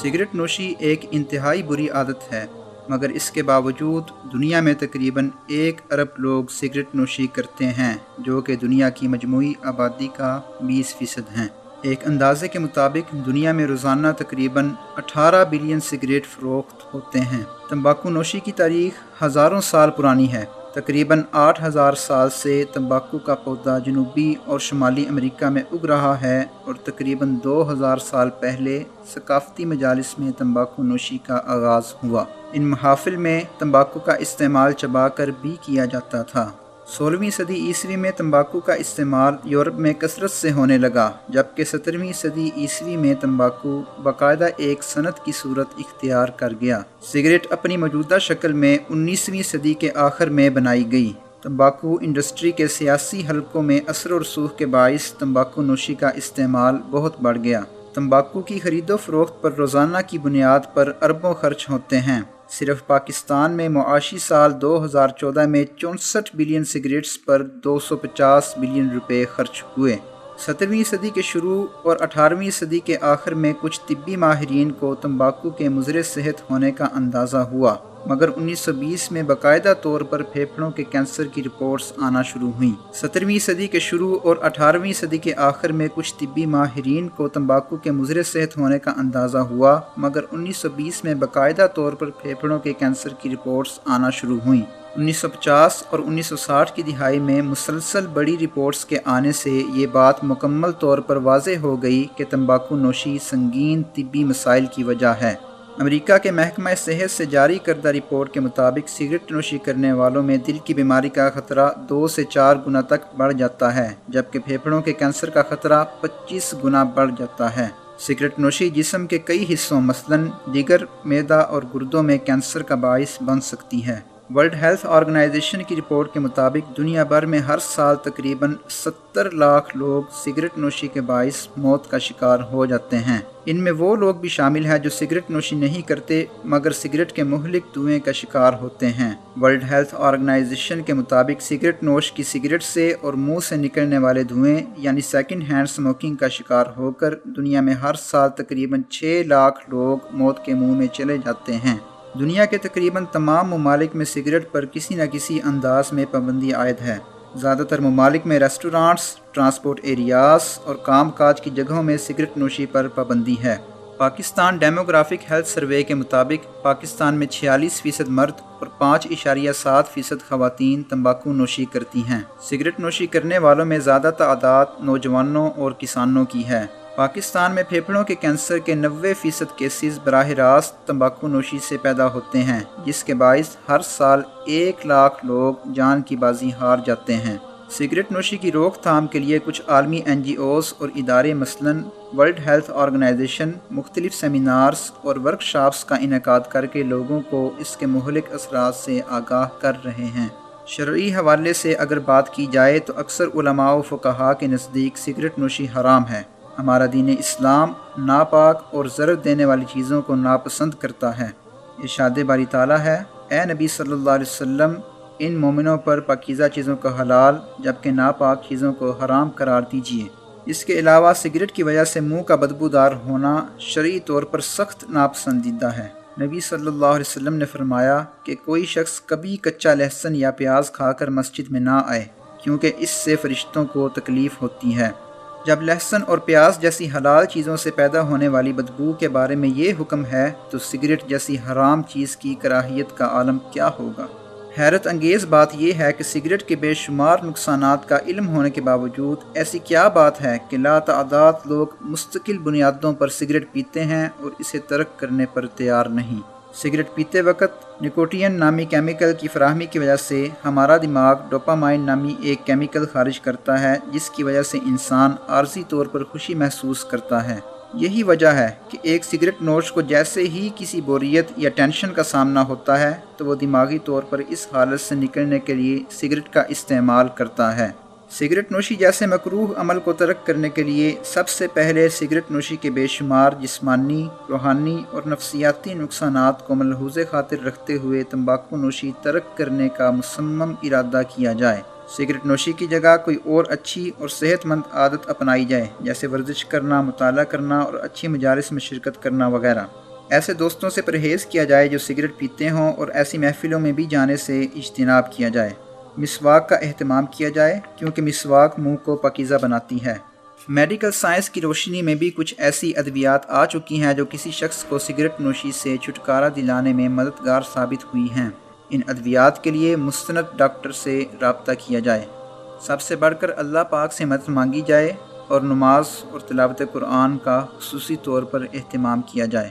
Cigarette نوشی ایک انتہائی بری عادت ہے، مگر اس کے باوجود دنیا میں تقریباً 1 ارب لوگ سگریٹ نوشی کرتے ہیں، جو کہ دنیا کی مجموعی آبادی کا 20% ہیں۔ ایک اندازے کے مطابق دنیا میں روزانہ تقریباً 18 بلین سگریٹ فروخت ہوتے ہیں۔ تمباکو نوشی کی تاریخ ہزاروں سال پرانی ہے۔ تقریباً 8000 سال سے تمباکو کا پودا جنوبی اور شمالی امریکہ میں اگ رہا ہے، اور تقریباً 2000 سال پہلے ثقافتی مجالس میں تمباکو نوشی کا آغاز ہوا۔ ان محافل میں تمباکو کا استعمال چبا کر بھی کیا جاتا تھا۔ 16ویں صدی عیسوی میں تمباکو کا استعمال یورپ میں کثرت سے ہونے لگا، جبکہ 17ویں صدی عیسوی میں تمباکو باقاعدہ ایک صنعت کی صورت اختیار کر گیا۔ سگریٹ اپنی موجودہ شکل میں 19ویں صدی کے آخر میں بنائی گئی۔ تمباکو انڈسٹری کے سیاسی حلقوں میں اثر و رسوخ کے باعث تمباکو نوشی کا استعمال بہت بڑھ گیا۔ تمباکو کی خرید و فروخت پر روزانہ کی بنیاد پر اربوں خرچ ہوتے ہیں۔ صرف پاکستان میں معاشی سال 2014 میں 64 بلین سگریٹس پر 250 بلین روپے خرچ ہوئے۔ 17ویں صدی کے شروع اور 18ویں صدی کے آخر میں کچھ طبی ماہرین کو تمباکو کے مضر صحت ہونے کا اندازہ ہوا، مگر 1920 میں باقاعدہ طور پر پھیپھڑوں کے کینسر کی رپورٹس آنا شروع ہوئیں۔ 17ویں صدی کے شروع اور 18ویں صدی کے آخر میں کچھ طبی ماہرین کو تمباکو کے مضر صحت ہونے کا اندازہ ہوا، مگر 1920 میں باقاعدہ طور پر پھیپھڑوں کے کینسر کی رپورٹس آنا شروع ہوئیں۔ 1950 اور 1960 کی دہائی میں مسلسل بڑی رپورٹس کے آنے سے یہ بات مکمل طور پر واضح ہو گئی کہ تمباکو نوشی سنگین طبی مسائل کی وجہ ہے۔ امریکہ کے محکمہ صحت سے جاری کردہ رپورٹ کے مطابق سگریٹ نوشی کرنے والوں میں دل کی بیماری کا خطرہ 2 سے 4 گنا تک بڑھ جاتا ہے، جبکہ پھیپھڑوں کے کینسر کا خطرہ 25 گنا بڑھ جاتا ہے۔ سگریٹ نوشی جسم کے کئی حصوں مثلاً جگر، معدہ اور گردوں میں کینسر کا باعث بن سکتی ہے۔ ورلڈ ہیلتھ آرگنائزیشن کی رپورٹ کے مطابق دنیا بھر میں ہر سال تقریباً 70 لاکھ لوگ سگریٹ نوشی کے باعث موت کا شکار ہو جاتے ہیں۔ ان میں وہ لوگ بھی شامل ہیں جو سگریٹ نوشی نہیں کرتے مگر سگریٹ کے مہلک دھوئیں کا شکار ہوتے ہیں۔ ورلڈ ہیلتھ آرگنائزیشن کے مطابق سگریٹ نوش کی سگریٹ سے اور منہ سے نکلنے والے دھوئیں یعنی سیکنڈ ہینڈ اسموکنگ کا شکار ہو کر دنیا میں ہر سال تقریباً 6 لاکھ لوگ موت کے منہ میں چلے جاتے ہیں۔ دنیا کے تقریباً تمام ممالک میں سگریٹ پر کسی نہ کسی انداز میں پابندی عائد ہے۔ زیادہ تر ممالک میں ریسٹورانٹس، ٹرانسپورٹ ایریاز اور کام کاج کی جگہوں میں سگریٹ نوشی پر پابندی ہے۔ پاکستان ڈیموگرافک ہیلتھ سروے کے مطابق پاکستان میں 46% مرد اور 5.7% خواتین تمباکو نوشی کرتی ہیں۔ سگریٹ نوشی کرنے والوں میں زیادہ تعداد نوجوانوں اور کسانوں کی ہے۔ پاکستان میں پھیپھڑوں کے کینسر کے 90% کیسز براہ راست تمباکو نوشی سے پیدا ہوتے ہیں، جس کے باعث ہر سال 1 لاکھ لوگ جان کی بازی ہار جاتے ہیں۔ سگریٹ نوشی کی روک تھام کے لیے کچھ عالمی NGOs اور ادارے مثلاً ورلڈ ہیلتھ آرگنائزیشن مختلف سیمینارز اور ورکشاپس کا انعقاد کر کے لوگوں کو اس کے مہلک اثرات سے آگاہ کر رہے ہیں۔ شرعی حوالے سے اگر بات کی جائے تو اکثر علماء و فقہاء کے نزدیک سگریٹ نوشی حرام ہے۔ ہمارا دین اسلام ناپاک اور ضرر دینے والی چیزوں کو ناپسند کرتا ہے۔ ارشاد باری تعالیٰ ہے، اے نبی صلی اللہ علیہ وسلم، ان مومنوں پر پاکیزہ چیزوں کو حلال جبکہ ناپاک چیزوں کو حرام قرار دیجیے۔ اس کے علاوہ سگریٹ کی وجہ سے منہ کا بدبودار ہونا شرعی طور پر سخت ناپسندیدہ ہے۔ نبی صلی اللہ علیہ وسلم نے فرمایا کہ کوئی شخص کبھی کچا لہسن یا پیاز کھا کر مسجد میں نہ آئے، کیونکہ اس سے فرشتوں کو تکلیف ہوتی ہے۔ جب لہسن اور پیاز جیسی حلال چیزوں سے پیدا ہونے والی بدبو کے بارے میں یہ حکم ہے تو سگریٹ جیسی حرام چیز کی کراہیت کا عالم کیا ہوگا؟ حیرت انگیز بات یہ ہے کہ سگریٹ کے بے شمار نقصانات کا علم ہونے کے باوجود ایسی کیا بات ہے کہ لاتعداد لوگ مستقل بنیادوں پر سگریٹ پیتے ہیں اور اسے ترک کرنے پر تیار نہیں۔ سگریٹ پیتے وقت نکوٹین نامی کیمیکل کی فراہمی کی وجہ سے ہمارا دماغ ڈوپامائن نامی ایک کیمیکل خارج کرتا ہے، جس کی وجہ سے انسان عارضی طور پر خوشی محسوس کرتا ہے۔ یہی وجہ ہے کہ ایک سگریٹ نوش کو جیسے ہی کسی بوریت یا ٹینشن کا سامنا ہوتا ہے تو وہ دماغی طور پر اس حالت سے نکلنے کے لیے سگریٹ کا استعمال کرتا ہے۔ سگریٹ نوشی جیسے مکروہ عمل کو ترک کرنے کے لیے سب سے پہلے سگریٹ نوشی کے بے شمار جسمانی، روحانی اور نفسیاتی نقصانات کو ملحوظ خاطر رکھتے ہوئے تمباکو نوشی ترک کرنے کا مصمم ارادہ کیا جائے۔ سگریٹ نوشی کی جگہ کوئی اور اچھی اور صحت مند عادت اپنائی جائے، جیسے ورزش کرنا، مطالعہ کرنا اور اچھی مجالس میں شرکت کرنا وغیرہ۔ ایسے دوستوں سے پرہیز کیا جائے جو سگریٹ پیتے ہوں، اور ایسی محفلوں میں بھی جانے سے اجتناب کیا جائے۔ مسواک کا اہتمام کیا جائے کیونکہ مسواک منہ کو پاکیزہ بناتی ہے۔ میڈیکل سائنس کی روشنی میں بھی کچھ ایسی ادویات آ چکی ہیں جو کسی شخص کو سگریٹ نوشی سے چھٹکارا دلانے میں مددگار ثابت ہوئی ہیں۔ ان ادویات کے لیے مستند ڈاکٹر سے رابطہ کیا جائے۔ سب سے بڑھ کر اللہ پاک سے مدد مانگی جائے، اور نماز اور تلاوت قرآن کا خصوصی طور پر اہتمام کیا جائے۔